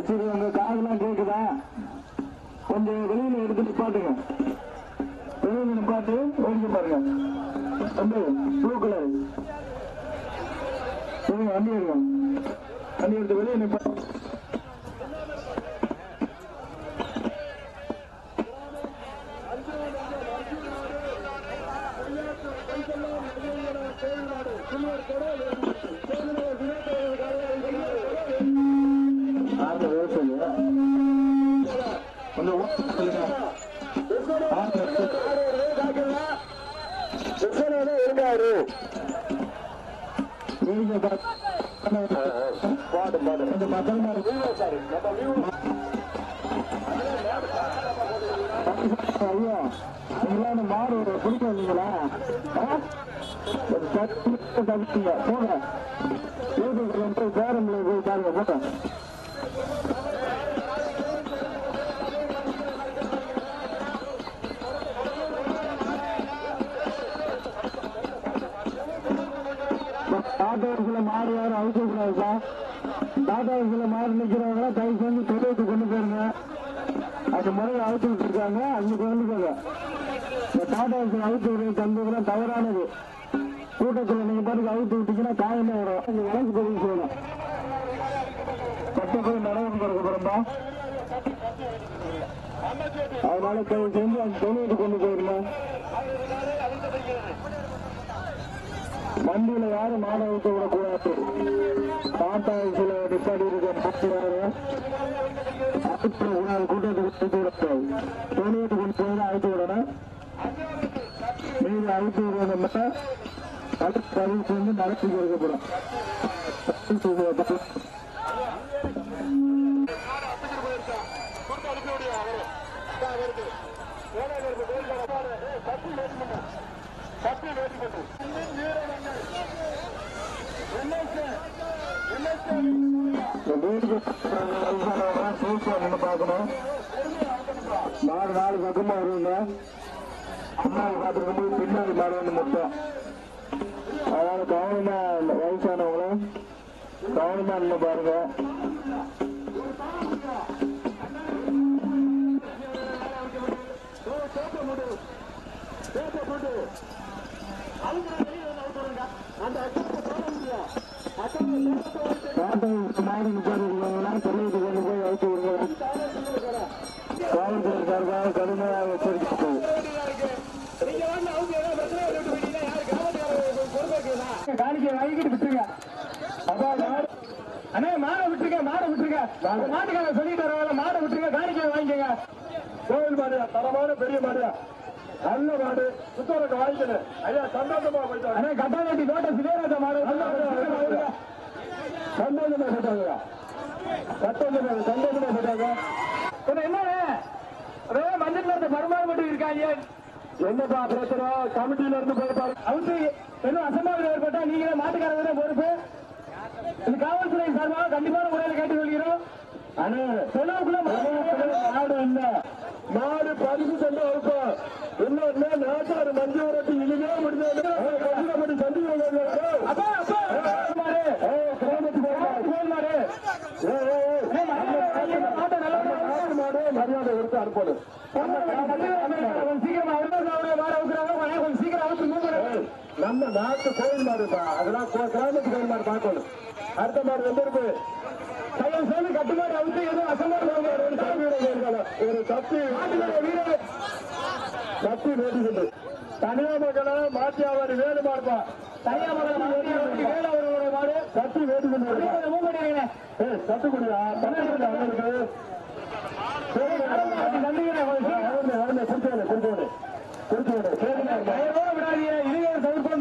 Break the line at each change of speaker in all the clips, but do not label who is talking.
சரி உங்க காதெல்லாம் கேக்குதா? கொஞ்சம் வெளியில எடுத்து நிப்பாட்டுங்க. வெளியில நிப்பாட்டு ஓடிக்க பாருங்க. தம்பி ப்ளூ கலர் வண்டி எடுங்க. வண்டி எடுத்து வெளியே நிப்பாட்டு. மாடு பிடிக்க வந்தீங்களா? போங்க பேரம்பளை போய் பாருங்க. போட்ட டாட்டாவுக்குள்ள மாடு யாரும் அவுக்கக்கூடாதுப்பா. டாட்டாவுக்குள்ள மாடு நிக்கிறவங்க தயவு செஞ்சு தொழிலுக்கு கொண்டு போயிருங்க. அந்த முறையை அவுத்து விட்டுருக்காங்க. அங்க கொண்டு போங்க. இந்த டாட்டாவுக்குள்ள அவுத்து விடுறது தந்ததுலாம் தவறானது. கூட்டத்தில் நீங்க பாட்டுக்கு அவுத்து விட்டீங்கன்னா காயமே வரும். இந்த வழக்கு பதிவு செய்யணும். பட்ட போய் நடவடிக்கை கொடுக்க போறோம்பா. அதனால தயவு செஞ்சு அந்த தொழிலுக்கு கொண்டு போயிருங்க. வண்டியில யாரும் மாட ஊட்ட விடக்கூடாது. டாடா சில நிப்பாடி இருக்க கூட்டத்துக்கு விடக்கூடாது. தொழிலுக்கு கொண்டு போய் அழைத்து விடணும். மீது அழைத்து விடுறோம்னா பதிவு செஞ்சு நடத்தி கொடுக்கப்படும். பார்க்கணும். மாடு நாலு பக்கமா வருவீங்க. முன்னாடி பார்த்துருக்கும் போது பின்னாடி மாடு வந்து மொத்தம். அதனால கவனமா வயசானவங்களும் கவனமா நின்று பாருங்க. மாடு நிப்பாடுறீங்கன்னா தொழிலுக்கு கொண்டு போய் அழைத்து விடுங்க. காவல்துறை சார்பாக கடுமையாக எச்சரிக்கை. காணிக்கை வாங்கிட்டு விட்டுருங்க. அண்ணே மாடை விட்டுருங்க. மாடை விட்டுருங்க. மாட்டுக்கார சொல்லிட்டு வரவங்க மாடை விட்டுருங்க. காணிக்கை வாங்கிக்கங்க. கோவில் மாடியா? தரமான பெரிய மாடியா? நல்ல மாடு. சுத்தரத்தை வாங்கிக்கணும். ஐயா சந்தோஷமா போயிட்டாங்க. அண்ணே கட்டாளட்டி தோட்ட சிவராஜா மாடு சந்தோஷமா போயிட்டாங்க. சந்தோஷமா போயிட்டாங்க. என்ன மஞ்சள் இருந்து மறுமாறு மட்டும் இருக்காங்க. என்னப்பா பிரச்சனை? கமிட்டியில இருந்து போயிருப்பாரு. அவருக்கு எதுவும் அசம்பாவிதம் ஏற்பட்டா நீங்க மாட்டுக்காரங்க பொறுப்பு. இது காவல்துறை சார்பாக கண்டிப்பான முறையில் கேட்டுக் கொள்கிறோம். செலவுக்குள்ள மாடு இல்ல. மாடு பரிசு சென்று வைப்போம். இன்னொன்னு நாட்டாறு மஞ்சள் உரட்டி இனிமே முடிஞ்சது சந்திக்க மரியாதை எடுத்து அனுப்பணும். நம்ம நாட்டு கோயில் மாடுப்பா. அதெல்லாம் கிராமத்து கோயில் மாடு பார்க்கணும். அடுத்த மாடு வந்துருக்கு. தயவு செய்து கட்டுமாடு அவுத்து எதுவும் அசம்பாவிதம் ஒரு கத்தி கத்தி நோட்டிக்கிட்டு தனியா மக்களை மாற்றியாவாரி வேலை மாடுப்பா. தனியா மக்களை வேலை அவரோட மாடு கத்தி வேட்டுக்கிட்டு கட்டுக்குடியா தமிழ்நாடு அவங்களுக்கு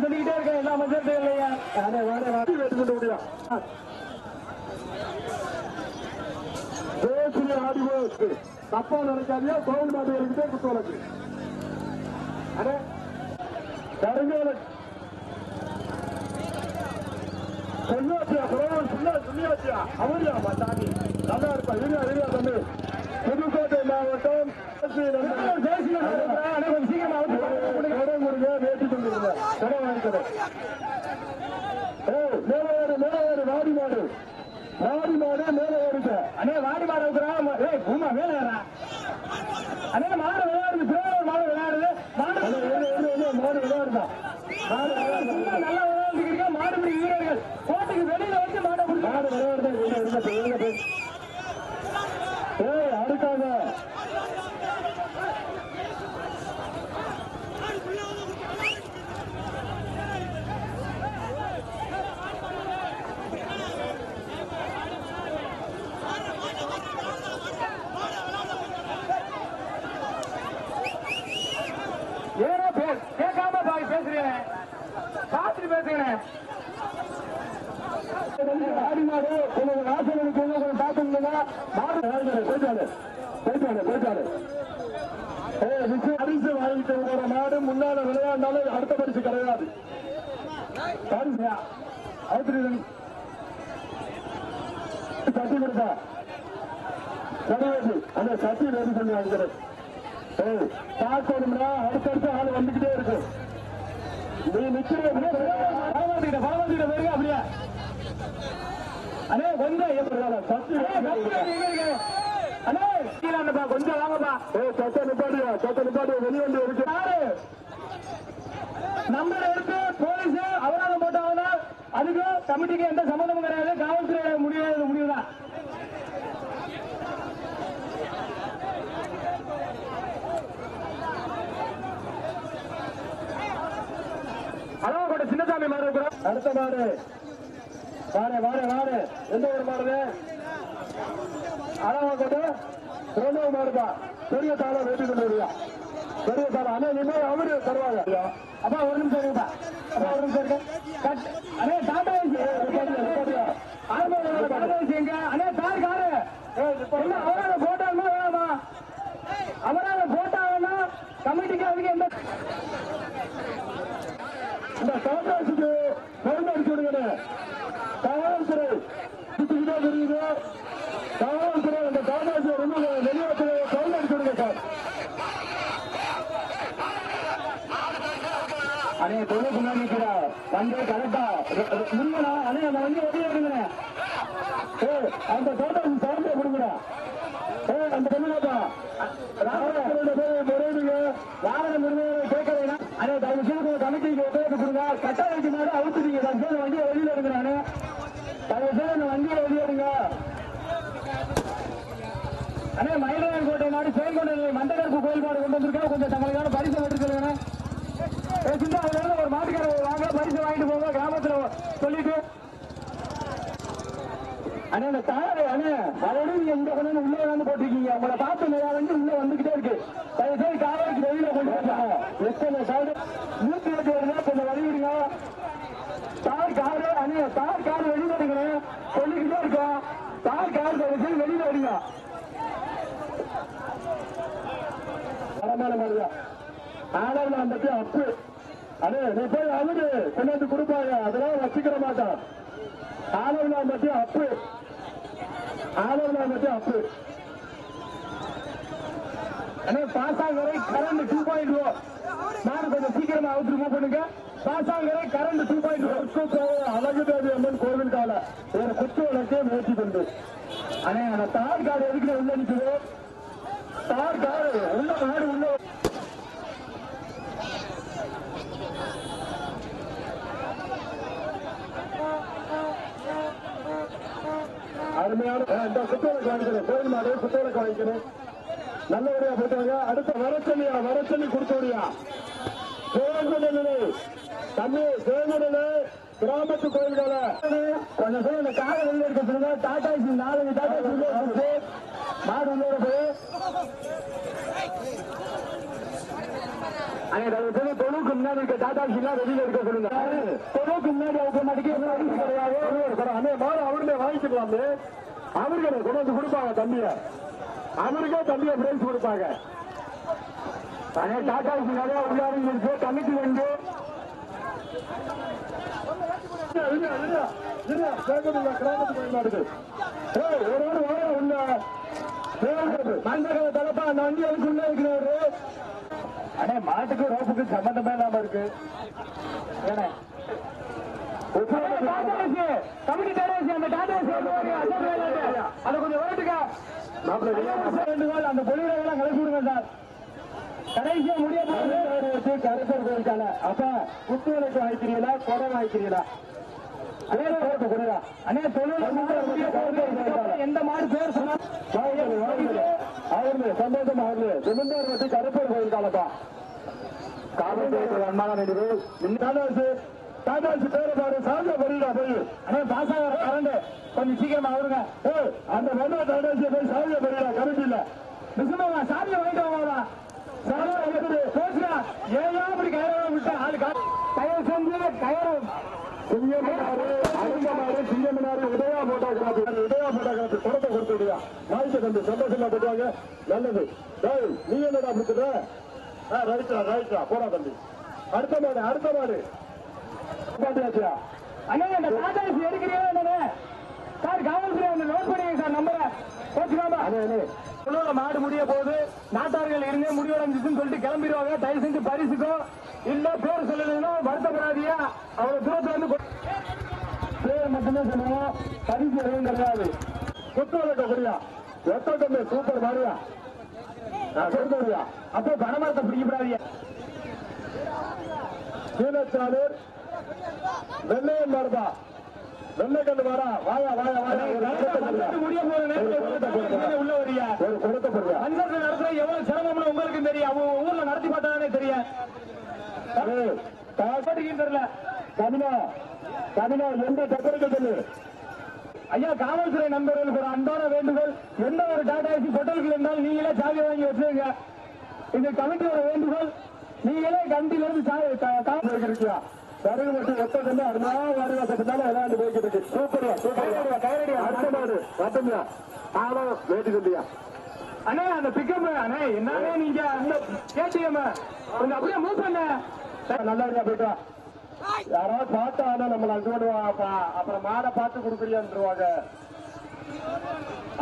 சொல்லிக்கிட்டே இருக்க எல்லா மஞ்சள் இல்லையா? வேட்டுக்கிட்டு முடியும். தேசிய ஆடிவோக்கு தப்பா நினைக்காதியா. கோவில் மாடு வரைக்கிட்டே குத்தவளுக்கு கருங்கோலை சொல்லாச்சியா சொல்லியாச்சியா அவரியா தாண்டி நல்லா இருப்பா. இல்லையா தம்பி புதுக்கோட்டை மாவட்டம் வேட்டி கொண்டிருந்த கடை வாங்கிக்கிறேன். மேலே வாடி மாடு மேலே வருங்க. அண்ணே வாடி மாடு இருக்கிறான். ஏய் பூமா மேல ஏறா. அண்ணே மாடு விளையாடுது. பிரேமர் மாடு விளையாடுது. மாடு விளையாடுதா. மாடு விளையாடுது. நல்லா விளையாடுறீங்க. மாடுபிடி வீரர்கள் கோட்டைக்கு வெளியில வச்சு மாடு விளையாடுது. ஏய் அடுக்காக ஏன்னா கேட்காம பேசுறேன். பார்த்துட்டு பேசுகிறேன். ஆடி மாடு உங்களுக்கு வாசலுக்கு கொஞ்சம் பார்த்துருந்தா மாடு போயிட்டாரு. பரிசு வாங்கிட்டு ஒரு மாடு முன்னால விளையாண்டாலும் அடுத்த பரிசு கிடையாது. சட்டி கொடுத்தா கிடையாது. அந்த சட்டி ரெடி பண்ணி வாங்கிறது பார்க்கணும்னா அடுத்தடுத்து ஆள் வந்துகிட்டே இருக்கு. நீ நிக்கிற பரவாயில்ல வருங்க அப்படியா? அண்ணே கொஞ்சம் சட்டி அண்ணே கொஞ்சம் வாங்கப்பா. சட்ட நிப்பாட்டியா வெளிவண்டி இருக்கு. நம்பர் எடுத்து போலீஸ் அவராதம் போட்டாங்கன்னா அதுக்கு கமிட்டிக்கு எந்த சம்பந்தமும் கிடையாது. காவல்துறை முடிவுதான். அளவு சின்னசாமி மாடு இருக்கிறோம். அடுத்த மாடு வாரு எந்த ஒரு மாடு அளவா கொண்டு ரெண்டு மாடுப்பா. பெரிய தாள வெட்டி கொண்டு வருவா. பெரிய தாள அண்ணே நீங்க அவரு தருவாங்க. அப்பா ஒரு நிமிஷம் இருக்குப்பா. அப்பா ஒரு நிமிஷம் இருக்கு. அண்ணே டாடா எங்க அண்ணே காரு அவரால போட்டாங்கன்னா வேணாமா? அவரால போட்டாங்கன்னா கமிட்டிக்கு அதுக்கு எந்த இந்த காங்கிரஸுக்கு பயன்படுத்தி விடுங்க. காவல்துறை சுத்திக்கிட்டே தெரியுது. காவல்துறை அந்த காங்கிரஸ் ரொம்ப வெளியாட்டு பயன்படுத்தி விடுங்க சார். அண்ணே தொழில் முன்னாடி நிற்கிறார். வண்டி கரெக்டா முன்னா அண்ணே அந்த வண்டி வெளியே விடுங்க. அந்த தோட்டம் சார்ந்தே கொடுங்க. அந்த தமிழகா முறையுங்க வாகன முறையை கேட்கலைன்னா அதே தயவு செய்து கமிட்டிக்கு ஒத்துழைப்பு கொடுங்க. கட்டாயத்துக்கு மேலே அவுத்துட்டீங்க. தயவு செய்து வண்டியை வெளியில எடுக்கிறானே. தயவு செய்து அந்த வண்டியை வெளியிடுங்க. அண்ணே மயிலாடுதுறை கோட்டை நாடு செயல்கொண்ட மண்டகரப்பு கோயில் மாடு கொண்டு வந்திருக்கா. கொஞ்சம் தங்களுக்கான பரிசு பெற்றுக்கிறேன். சின்ன அதுல ஒரு மாட்டுக்காரர் வாங்க பரிசு வாங்கிட்டு போங்க கிராமத்துல சொல்லிட்டு. அண்ணே அந்த தாரு அண்ணே மறுபடியும் நீங்க இந்த கொண்டு உள்ள வந்து போட்டிருக்கீங்க. உங்களை பார்த்து நிறையா வந்து உள்ள வந்துகிட்டே இருக்கு. தயவு செய்து காவலுக்கு வெளியில கொண்டு வந்தாங்க. எத்தனை சாடு 108 வருது. கொஞ்சம் வழிவிடுங்க. தார் காரு அண்ணே தார் காரு வெளியில எடுக்கிறேன் சொல்லிக்கிட்டே இருக்கோம். தார் கார் தயவு செய்து வெளியில எடுங்க. மரியா ஆளவில் வந்துட்டு அப்பு அண்ணே நீ போய் அவரு கொண்டாந்து கொடுப்பாங்க. அதெல்லாம் வச்சுக்கிற மாட்டான். ஆளவில் வந்துட்டு அப்பு அண்ணே பாசாங்கரை கரண்ட் 2.0 மாடு கொஞ்சம் சீக்கிரமா அவுத்து மூவ் பண்ணுங்க. பாசாங்கரை கரண்ட் 2.0 அழகு தேவி அம்மன் கோவில் கால ஒரு குத்து வழக்கே முயற்சி கொண்டு அண்ணே அந்த தார் காடு எதுக்கு உள்ள நிற்குது. தார் காடு உள்ள மாடு உள்ள அருமையான குத்தோலை காணிக்கிறேன். கோயில் மாடு குத்தோலை காணிக்கிறேன். நல்லபடியா போட்டாங்க. அடுத்த வரச்சொல்லி கொடுத்தோடியா சிவகுடநிலை தண்ணி சிவகுடநிலை கிராமத்து கோயில்கள கொஞ்சம் பேர் இந்த காலை வெளியே இருக்க சொல்லுங்க. டாட்டாசி 4 டாட்டாசி மாடு உள்ளோட போய் தொழுக்கு முன்னாடி இருக்க டாட்டாசி எல்லாம் வெளியில இருக்க சொல்லுங்க. தொழுக்கு முன்னாடி அவங்க மாட்டுக்கு கிடையாது. அண்ணே மாடு அவருமே வாங்கிக்கலாமே. அவருக்கு கொண்டு வந்து கொடுப்பாங்க தம்பிய. அவருக்கே தம்பிய பிரைஸ் கொடுப்பாங்க. அண்ணே டாட்டாசி நிறைய உள்ளாரி இருக்கு. கமிட்டி வந்து கிராமத்து கோயில் மாடுக்கு ஒரு உள்ள மண்டக தலைப்பா அந்த வண்டி அதுக்கு உள்ள இருக்கிறாரு. அண்ணே மாட்டுக்கு ரோப்புக்கு சம்பந்தமே இல்லாம இருக்கு. கமிட்டி டாடாசி அந்த டாடாசி அதை கொஞ்சம் வேண்டுகோள் அந்த பொலிவெல்லாம் கலக்கி விடுங்க சார். கடைசியா முடிய போது கருப்பர் போயிருக்காங்க. அப்ப குத்து விளக்கு வாங்கிக்கிறீங்களா, குடம் வாங்கிக்கிறீங்களா? அண்ணே தொழில் எந்த மாதிரி பேர் சொன்னா அவரு சந்தோஷமா அவரு ஜமீன்தார் வச்சு கருப்பர் போயிருக்காங்கப்பா. காவல்துறை அன்பான நடிகர் தாதாசு பேரை பாரு சாமியா பரிடா போய் அண்ணே பாசாக கரண்டு கொஞ்சம் சீக்கிரமா அவருங்க. அந்த வெள்ளா தாதாசிய போய் சாமியா பரிடா கரண்ட் இல்ல நிச்சயமா சாமியை வாங்கிட்டு வாங்க. ஏன் அப்படி கயிறு விட்டு ஆளு கயிறு செஞ்சு கயிறு சிங்கமனாரு உதயா போட்டோகிராபி குடத்தை கொடுத்து விடுயா வாய்க்கு தந்து சந்தோஷமா போட்டுவாங்க. நல்லது. நீ என்னடா கொடுத்துட்ட? ரைட்டா போடா தம்பி. அடுத்த மாடு அண்ணா அந்த காட்டாசி எடுக்கிறீங்க என்னன்னு சார் காவல்துறை நோட் பண்ணிங்க சார் நம்பரை போச்சுக்காம மாடு முடிய போகுது. நாட்டார்கள் இருங்க முடிவடைஞ்சுன்னு சொல்லிட்டு கிளம்பிடுவாங்க. தயவு செஞ்சு பரிசுக்கும் இல்ல பேர் சொல்லலைன்னா வருத்தப்படாதியா. அவ்வளவு தூரத்துல வந்து பேர் மட்டுமே சொல்லுவோம். பரிசு எதுவும் கிடையாது. கொத்து வளர்க்கக்கூடியா எத்தனை சூப்பர் மாறியா சொல்றியா அப்போ பணமரத்தை பிடிக்கப்படாதியா. சீனச்சாலூர் வெள்ளையன் மாறுபா வெள்ளைக்கண்டு மாறா வாயா முடிய போற உள்ள வரியா ஒரு கொடுத்த போறியா அஞ்சல் நடத்துற எவ்வளவு சிரமம்னு உங்களுக்கு தெரியும். அவங்க ஊர்ல நடத்தி பார்த்தானே தெரியும். தெரியல கமினா எந்த தக்கருக்கு சொல்லு ஐயா. காவல்துறை நண்பர்களுக்கு ஒரு அன்பான வேண்டுகோள். எந்த ஒரு டாடா ஏசி பொட்டலுக்கு இருந்தாலும் நீங்களே சாவி வாங்கி வச்சுருங்க. இது கமிட்டியோட வேண்டுகோள். நீங்களே கண்டில இருந்து காவல் இருக்கியா சருகு மட்டும் ஒத்ததுன்னு அருமையா வாரிவாசத்தால விளையாண்டு போய்கிட்டு இருக்கு. சூப்பர் கைரடி அடுத்த மாடு பார்த்தா ஆளும் வேட்டுக்கிட்டியா அண்ணே அந்த பிக்கப் அண்ணே என்னன்னே நீங்க அந்த கேடிஎம் கொஞ்சம் அப்படியே மூவ் பண்ண நல்லபடியா போயிட்டா. யாராவது பார்த்தா நம்மள அனுப்பிடுவாப்பா. அப்புறம் மாடை பார்த்து கொடுக்குறியான்ருவாங்க.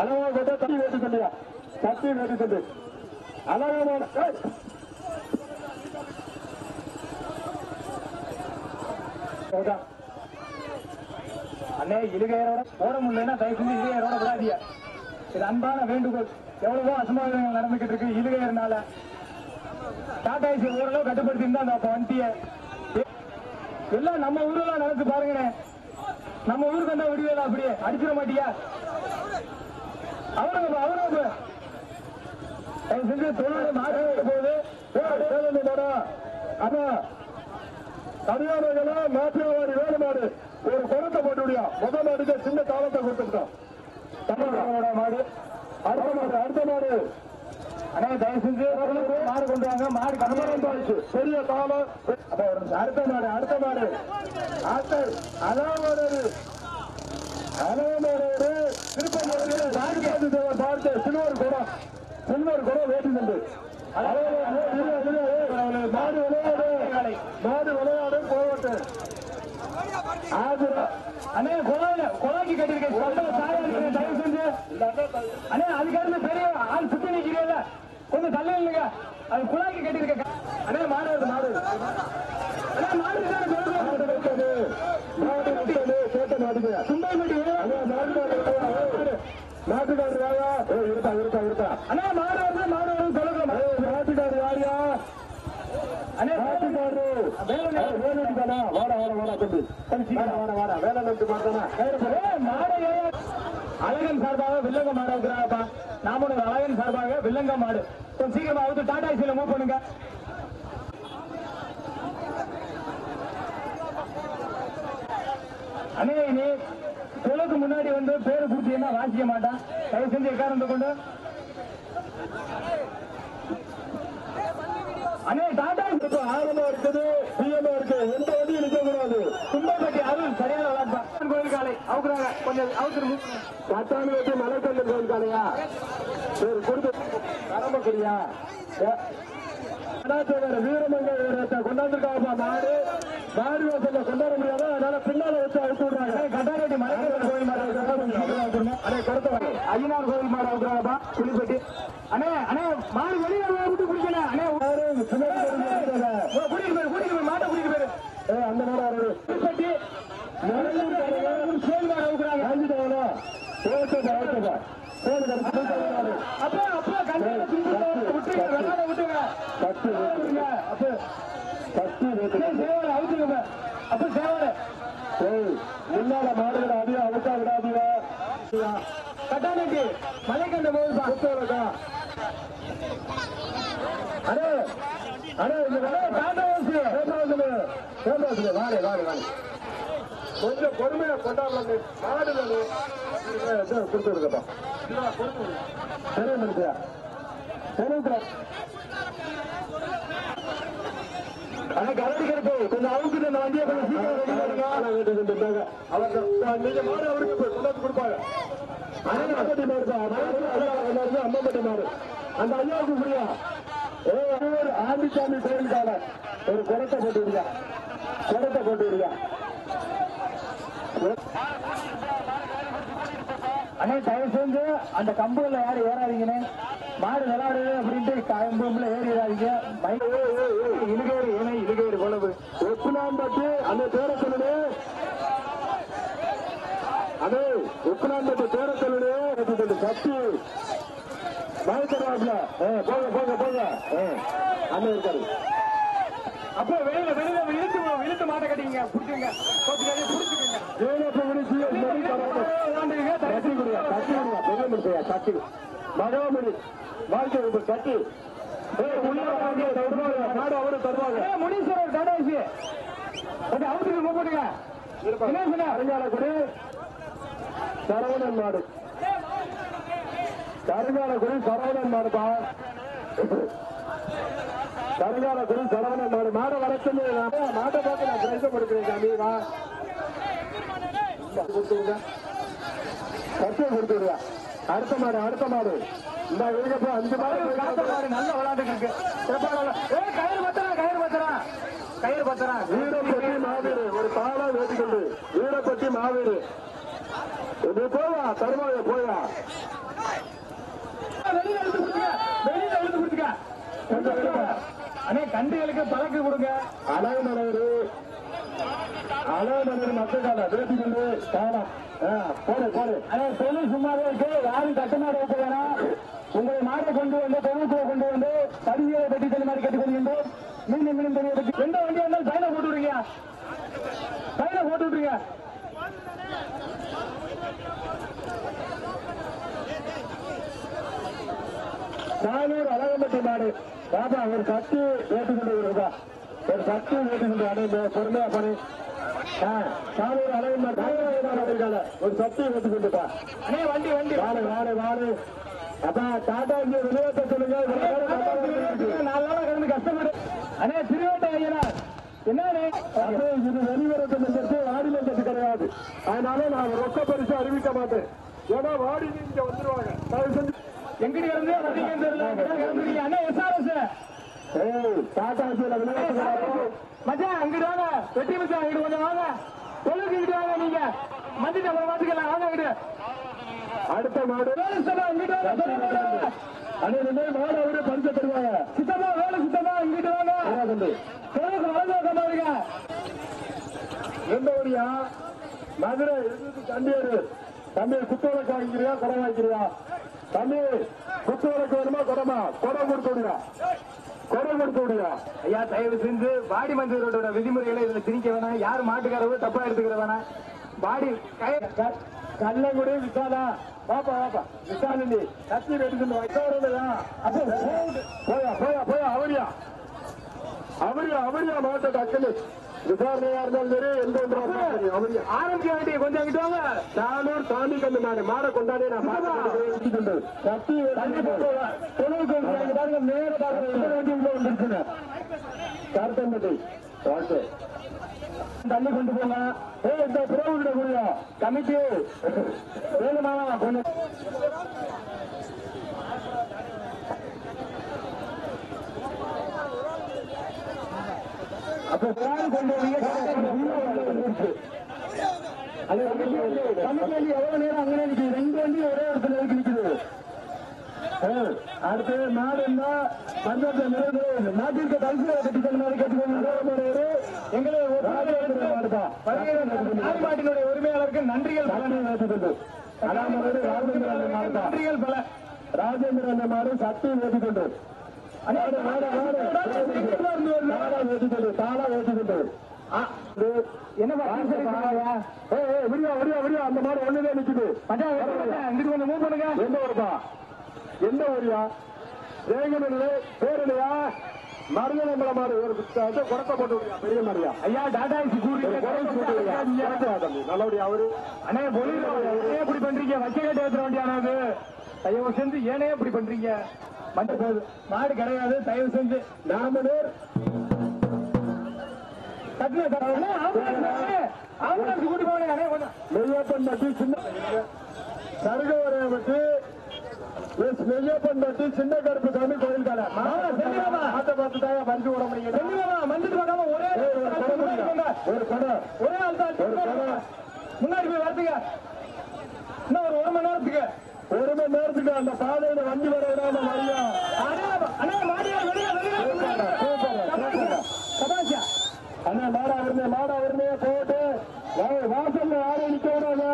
அளவா போட்டா தட்டி வேட்டு சொல்லியா தட்டி வேட்டு சொல்லு அளவான அண்ணே இழுகையரோட போட முடியலன்னா தயவு செஞ்சு இழுகையரோட விடாதியா. இது அன்பான வேண்டுகோள். எவ்வளவோ அசம்பாவிதங்கள் நடந்துகிட்டு இருக்கு இழுகையர்னால. டாடா ஏசி ஓரளவு கட்டுப்படுத்தி இருந்தா அந்த வண்டிய எல்லாம் நம்ம ஊர்ல நடந்து பாருங்கண்ணே. நம்ம ஊருக்கு வந்தா விடுவேல அப்படியே அடிச்சிட மாட்டியா? அவருக்கு செஞ்சு தொழில் மாடு போகுது. அப்ப கடியாரங்களா மாற்றியவாடி வேலை மாடு ஒரு குடத்தை போட்டு விடியா. முதல் மாடுக்கு சின்ன தாளத்தை கொடுத்துட்டோம். தமிழோட மாடு அடுத்த மாடு அண்ணே தயவு செஞ்சு மாடு கொண்டு வாங்க. மாடு கனமரம் ஆயிடுச்சு பெரிய தாளம். அடுத்த மாடு அலவமாடு திருப்பதி பார்த்து சில்வர் குடம் வேட்டி தண்டு மாடு விளையாடு போவட்டு அண்ணே கொலைக்கு கட்டிருக்கேன். தயவு செஞ்சு அண்ணே அதுக்கு பெரிய ஆள் சுத்தி நிக்கிறீங்க கொஞ்சம் தள்ள இல்லைங்க. அது குழாய்க்கு கட்டிருக்க அண்ணே மாடு நாட்டுக்காரு யாரா இருக்கா அண்ணா மாடு சொல்லுங்க. நாட்டுக்காரு யாரியா அண்ணே நாட்டுக்காரு வேலைக்கானா வாடா வேலை மாட்டானா மாடு அழகன் சார்பாக வில்லங்க மாடு இருக்கிறாப்பா. நாமளும் அழகன் சார்பாக வில்லங்க மாடு கொஞ்சம் சீக்கிரமா வந்து டாடா ஏசியில மூவ் பண்ணுங்க. அண்ணே நீ தொழுக்கு முன்னாடி வந்து பேரு பூச்சியமா வாசிக்க மாட்டான். தயவு செஞ்சு எக்காரந்து கொண்டு அண்ணே டாடா ஆரம்பம் இருக்குது பிஎம்ஓ இருக்கு. எந்த வண்டியும் நிற்க கூடாது. கும்பப்பட்டி அருள் சரியான விளையாட்டு கோயில் காலை அவுக்குறாங்க. கொஞ்சம் அவுக்குறது பத்தாண்டு வச்சு மலைக்கல்லு கோயில் காலையா சரி கொடுத்து பரம்பக்குடியா வீரமங்க கொண்டாந்துருக்காப்பா. மாடு வாசல்ல கொண்டாட முடியாத அதனால பின்னால வச்சு அழுத்து விடுறாங்க. கட்டாரெட்டி மலைக்கல்லு கோயில் மாடு ஐயனார் கோயில் மாடு அவுக்குறாங்கப்பா புலிப்பட்டி. அண்ணே மாடு வெளியே விட்டு குடிக்கல. அண்ணே கூட்டிட்டு மாட்டை கூட்டிட்டு போயிரு. அந்த மாடு புலிப்பட்டி சேல் மாடு அவுக்குறாங்க. அப்ப அப்ப கண்டிப்பா விட்டுருங்க விட்டுருங்க அப்ப சேவல் அவுத்துங்க அப்ப சேவல் முன்னால மாடுகளை அதிகம் அவுத்தா விடாதீங்க கட்டாணிக்கு மலைக்கண்ட போதுப்பா அடே அடே இந்த வாடு வாடு வாடு கொஞ்சம் பொறுமையா கொண்டாடலாம் மாடு கொடுத்து விடுங்கப்பா சரி முடிச்சா சரி ஆனா கலடிக்கிறப்போ கொஞ்சம் அவுக்குது அந்த வண்டியை கொஞ்சம் சீக்கிரம் அவங்க நீங்க மாடு அவருக்கு கொண்டாந்து கொடுப்பாங்க அம்மம்பட்டி மாடு அம்மம்பட்டி மாடு அந்த ஐயாவுக்கு புரியா ஆண்டிசாமி கோயிலுக்கான ஒரு குடத்தை போட்டு விடுங்க குடத்தை போட்டு விடுங்க அண்ணே தயவு செஞ்சு அந்த கம்புல யாரும் ஏறாதீங்கன்னு மாடு விளையாடுது அப்படின்ட்டு கம்புல ஏறிடாதீங்க இழுகேறு ஏன்னா இழுகேறு கொலவு ஒப்புனாம்பட்டு அந்த பேரை சொல்லுடு அதே ஒப்புனாம்பட்டு பேரை சொல்லுடு சக்தி பயப்படுவாப்ல போங்க போங்க போங்க அண்ணன் இருக்காரு அப்போ வெளியில வெளியில இழுத்து மாட்ட கட்டிங்க புடிச்சுங்க கட்டி மகாமணி வாழ்க்கை கட்டி நாடு அவரு தருவாங்க முனீஸ்வரர் கடைசி அவருக்கு கூப்பிடுங்க அருங்காலக்குடி சரவணன் மாடு கருங்காலக்குடி சரவணன் மாடுப்பா கருங்காலக்குடி சரவணன் மாடு மாடை வளர்த்து மாட்டை பார்த்து நான் பிரைஸ் கொடுக்குறேன் சாமி வா கொடுத்துருங்க கட்டியை கொடுத்துருங்க அடுத்த மாடு இந்த இருக்கப்போ 5 மாடு நல்ல விளையாட்டு இருக்கு கயிறு பத்திரா வீரப்பட்டி மாவீடு ஒரு தாளா வேட்டிக்கொண்டு வீரப்பட்டி மாவீடு இது போவா தருவாய போயா வெளியில எழுத்து கொடுத்துக்க அண்ணே கண்டுகளுக்கு பழக்கு கொடுங்க அழகு மக்கள் வேட்டிக்கொண்டு காலம் போடு தொழில் சும்மாவே இருக்கு யாரும் கட்டுமாடு வைக்க வேணாம் உங்களை மாடை கொண்டு வந்து தொழிலுக்குள்ள கொண்டு வந்து பதிவியை பெட்டி தனி மாதிரி கட்டிக்கொண்டு மீண்டும் தனியை பற்றி எந்த வண்டியா இருந்தாலும் சைனை போட்டு விடுறீங்க சாலூர் அழகம்பட்டி மாடு பாபா ஒரு சக்தி ஏற்றுக்கொண்டு வருவா ஒரு சக்தி ஏற்றுக்கொண்டு அடைந்த பொறுமையா பண்ணி சாலூர் அழகம்பட்டி ஒரு சக்தி ஏற்றுக்கொண்டுப்பா வண்டி வாடு அப்பா டாடா விநியோகத்தை சொல்லுங்க 4 நாளா கிடந்து கஷ்டப்படு அண்ணே திருவேட்டை ஐயனார் என்ன இது வெளிவரத்தை வாடில கட்டு கிடையாது அதனால நான் ரொக்க பரிசு அறிவிக்க மாட்டேன் ஏன்னா வாடி இங்க வந்துருவாங்க எங்கடி இருந்து அண்ணா எஸ்ஆர்எஸ் டாடா மச்சான் அங்கிட்டு வாங்க வெட்டி மச்சான் அங்கிட்டு கொஞ்சம் வாங்க தொழிலுக்கு இங்கிட்டு வாங்க நீங்க மஞ்சள் நம்ம மாத்துக்கலாம் வாங்க அங்கிட்டு அடுத்த மாடு மாடு அவரு பரிசு தருவாங்க சித்தமா வேலை சித்தமா இங்கிட்டு வாங்க எந்த ஊரியா மதுரை தண்டியாரு தம்பி குத்தோலக்கு வாங்கிக்கிறியா குடம் வாங்கிக்கிறியா தம்பி குத்தோலக்கு வேணுமா குடமா குடம் கொடுத்து விடுங்க ஐயா தயவு செஞ்சு வாடி மஞ்சளோட விதிமுறைகளை இதுல திணிக்க வேணாம் யாரு மாட்டுக்காரவோ தப்பா எடுத்துக்கிற வேணாம் வாடி கல்லங்குடி விசாலா பாப்பா விசாலி கத்தி எடுத்து போயா அவரியா மாவட்ட டக்குனு விசாரணையா இருந்தாலும் சரி எந்த ஆரம்பிக்க வேண்டிய கொஞ்சம் அங்கிட்டு வாங்க சாலூர் தாண்டி கண்டு மாடை கொண்டாடி நான் கத்தி நேர வந்துருச்சுங்க கார்த்தம்பட்டி தண்ணி கொண்டு போங்க இந்த புறவுட கூடிய கமிட்டி வேணுமா கொஞ்சம் அப்ப கொண்டு கமிட்டி எவ்வளவு நேரம் அங்கே நிற்குது 2 வண்டி ஒரே இடத்துல நிற்குது அடுத்து நாடு இருந்தா பஞ்சாயத்து நிறைவு நாட்டிற்கு கல்வியை கட்டித்தல் மாதிரி கட்டிக்கொண்டு எங்களை மாட்டினுடைய உரிமையாளருக்கு நன்றிகள் அலாமலோடு ராஜேந்திரன் மாவட்டம் பல ராஜேந்திரன் மாடு சக்தி ஓட்டிக்கொண்டு தாளா ஓட்டிக்கொண்டு என்ன விடியா விடியா விடியா அந்த மாடு ஒண்ணுதான் நிக்குது இங்கிட்டு கொஞ்சம் மூவ் பண்ணுங்க எந்த ஊருப்பா எந்த ஊரியா வேங்கனிலே பேரலையா மருதநம்பள மாடு ஒரு குடத்தை போட்டு பெரிய மாடியா ஐயா டாடா நல்லபடியா அவரு அண்ணே ஏன் இப்படி பண்றீங்க வச்ச கேட்டு ஏற்ற வேண்டியானது தயவு செஞ்சு ஏனே இப்படி பண்றீங்க மஞ்ச போகுது மாடு கிடையாது தயவு செஞ்சு நாமனூர் ஆம்புலன்ஸ் கூட்டி போனேன் மெய்யப்பன் பட்டி சின்ன சருகவரைய பற்றி மெய்யப்பன் பட்டி சின்ன கருப்பு சாமி கோயில் கால ஆட்ட பார்த்து தான் பறிச்சு விட முடியும் மஞ்சள் பார்க்காம ஒரே ஒரு படம் ஒரே ஆள் தான் முன்னாடி போய் வரத்துங்க இன்னும் ஒரு மணி நேரத்துக்கு அந்த பாதையில வண்டி வர விடாம மரியா அண்ணா மாடா வருமே போட்டு வாசல்ல யாரையும் நிக்க விடாத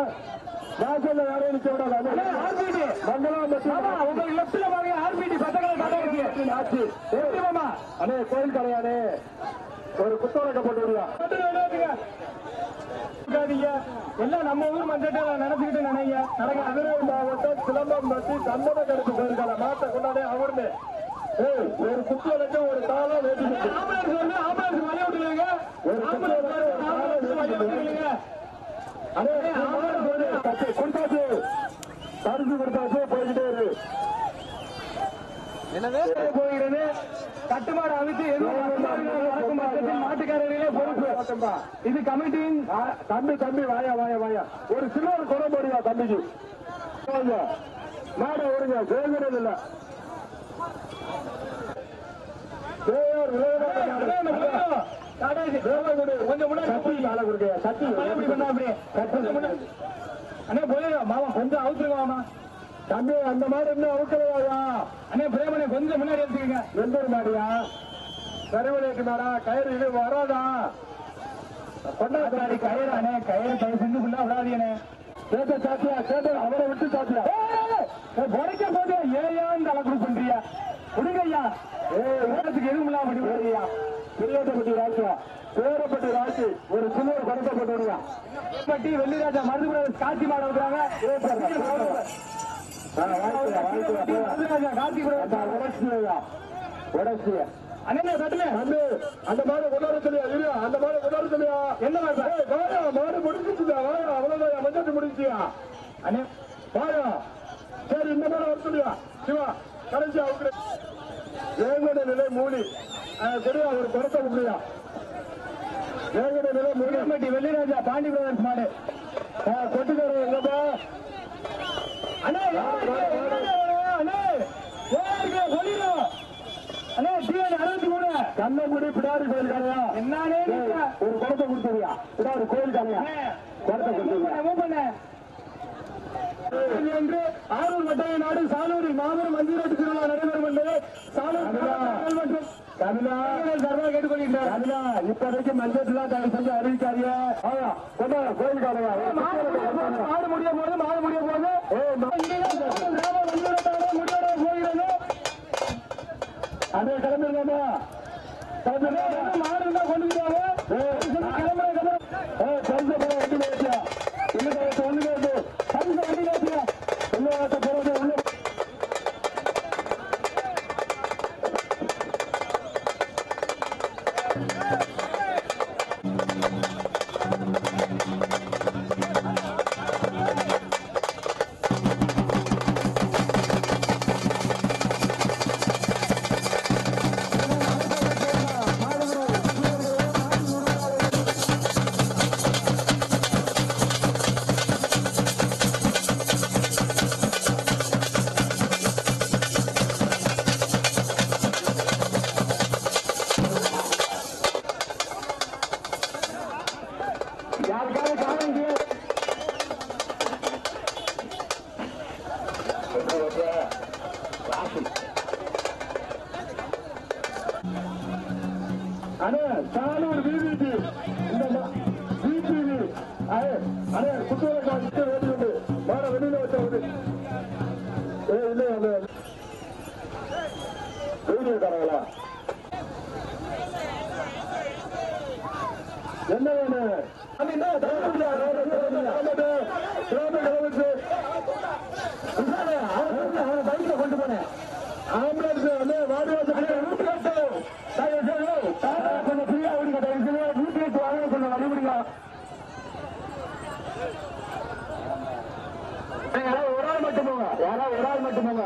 உங்களுக்கு லெப்ட்ல பாருங்க ஆர்பிடி பத்தங்களை ஆச்சு அண்ணே கோயில் கடையானே ஒரு குத்தோலக்க போட்டு விடுங்க எல்லாம் நம்ம ஊர் மஞ்சள் நினைச்சுக்கிட்டு நினைங்க நடக்க மதுரை மாவட்டம் சிலம்பம் பற்றி சந்தன கருப்பு கோயில்கால மாட்டை கொண்டாடே அவர்னு ஒரு குத்துவலுக்கு ஒரு தாளம் வேண்டிட்டு கொடுத்தாச்சு பரிசு கொடுத்தாச்சு போய்கிட்டே இரு எனவே போகிறது கட்டுமாறு அமைத்து எதுவும் மாட்டுக்காரர்களே பொறுப்பு இது கமிட்டியின் தம்பி வாயா ஒரு சிலர் குறை போடுங்க தம்பிக்கு மாட ஓடுங்க சேகரம் இல்ல கொஞ்சம் அண்ணே போயிடும் மாமா கொஞ்சம் அவுத்துருங்க மாமா தம்பி அந்த மாடு இன்னும் அவுக்கலையா அண்ணே பிரேமனே கொஞ்சம் முன்னாடி எடுத்துக்கங்க எந்த மாடியா கருவலைக்கு மாடா கயிறு இது வராதா கொண்டாடி கயிறு அண்ணே கயிறு கயிறு செஞ்சு ஃபுல்லா விடாதீங்கண்ணே கேட்ட சாத்தியா அவரை விட்டு சாத்தியா உடைக்க போது ஏன் அளக்குடு பண்றியா கொடுங்க ஐயா இடத்துக்கு எதுவும் இல்லாம பண்ணி விடுறியா பெரியப்பட்டி ராஜா பேரப்பட்டி ராஜு ஒரு சின்னூர் படத்தை போட்டு விடுவா பட்டி வெள்ளிராஜா மருதுபுரம் காட்சி மாட விடுறாங்க அந்த மாடு கொண்டாட சொல்லியா அந்த மாடு கொண்டாட சொல்லியா என்ன மாடு முடிஞ்சிச்சுதா அவ்வளவுதான் மஞ்சள் முடிஞ்சியா அண்ணே வாயா சரி இந்த மாடு வர சொல்லியா சிவா கடைசி அவங்க வேங்கட நிலை மூலி சரியா ஒரு படத்தை முடியா வேங்கட நிலை மூலியம்பட்டி வெள்ளிராஜா பாண்டி பிரதர்ஸ் மாடு கொட்டுக்கார எங்கப்பா அண்ணே அண்ணே டிஎன் 63 கண்ணங்குடி பிடாரி கோயில் காலையா என்னே ஒரு படத்தை கொடுத்துறியா பிடாரி கோயில் காலையா படத்தை கொடுத்துருங்க என்று ஆரூர் வட்டாய நாடு சாலூரில் மாபெரும் மஞ்சள் திருவிழா நடைபெறும் என்பது சாலூர் மற்றும் தர்மா கேட்டுக்கொள்கிறார் அதுல இப்போதைக்கு மஞ்சள் தடை செஞ்சு அறிவிக்காதீங்க கோயில் காலையா மாடு முடிய போது முடியோட போகிறது அதே கிளம்பிருக்காமா மாடு இருந்தா கொண்டுட்டாங்க சாலூர் விபிபி இந்த விபிபி குத்துவலை காட்சி வேண்டியுண்டு மாட வெளியில தரங்களா என்ன வேணும் பைக்ல கொண்டு போனேன் ஆம்புலன்ஸ் கொஞ்சம் ஃப்ரீயா விடுங்க நூற்றி எட்டு வாங்க கொஞ்சம் வழி விடுங்க யாராவது ஒரு ஆள் மட்டும் போங்க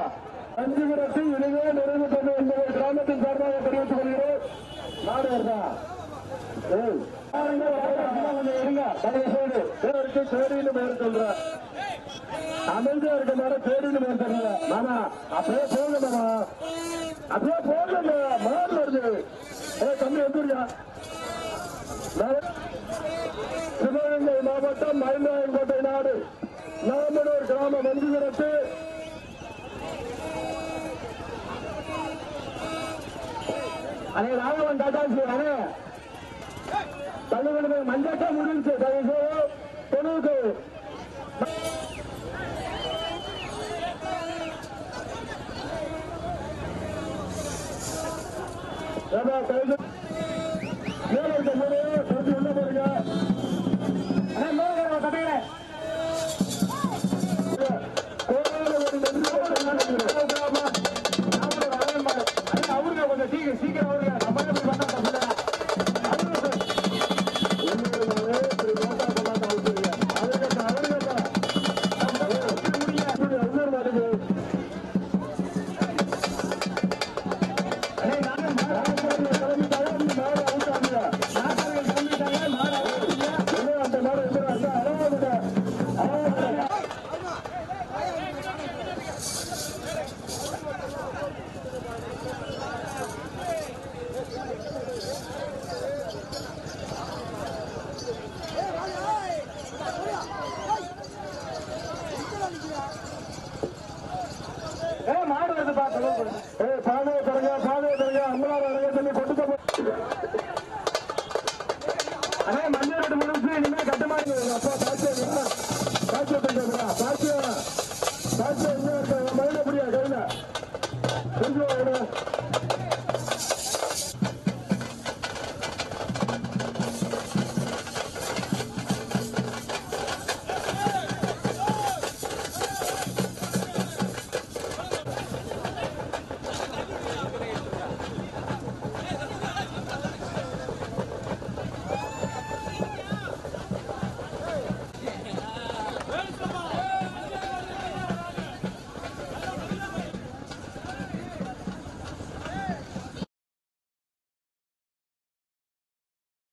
அஞ்சு விரட்டு இனிமே நிறைவு பண்ண என்பதை கிராமத்தின் சார்பாக தெரிவித்துக் கொள்கிறோம் நாடு வருதா தேடின்னு பேர் சொல்ற அமைதியா இருக்க நேரம் தேடின்னு பேர் சொல்ற மாமா அப்படியே போங்க மாமா அப்படியே போங்க மாடு வருது தம்பி வந்துருக்கா சிவகங்கை மாவட்டம் மயிலாயங்கோட்டை நாடு நாமனூர் கிராம வண்டி விரட்டு அண்ணே ராகவன் டாட்டாசி அண்ணே தள்ளுபடி மஞ்சட்டா முடிஞ்சு தொழுவுக்கு மேல இருக்க போது கொஞ்சம் உள்ள போறீங்க அவருக்கு கொஞ்சம் சீக்கிரம் அவருக்கு நம்ம மஞ்சள் முடிச்சு இனிமே கட்டமா சாட்சியம் மயில முடியாது கையில கொஞ்சம்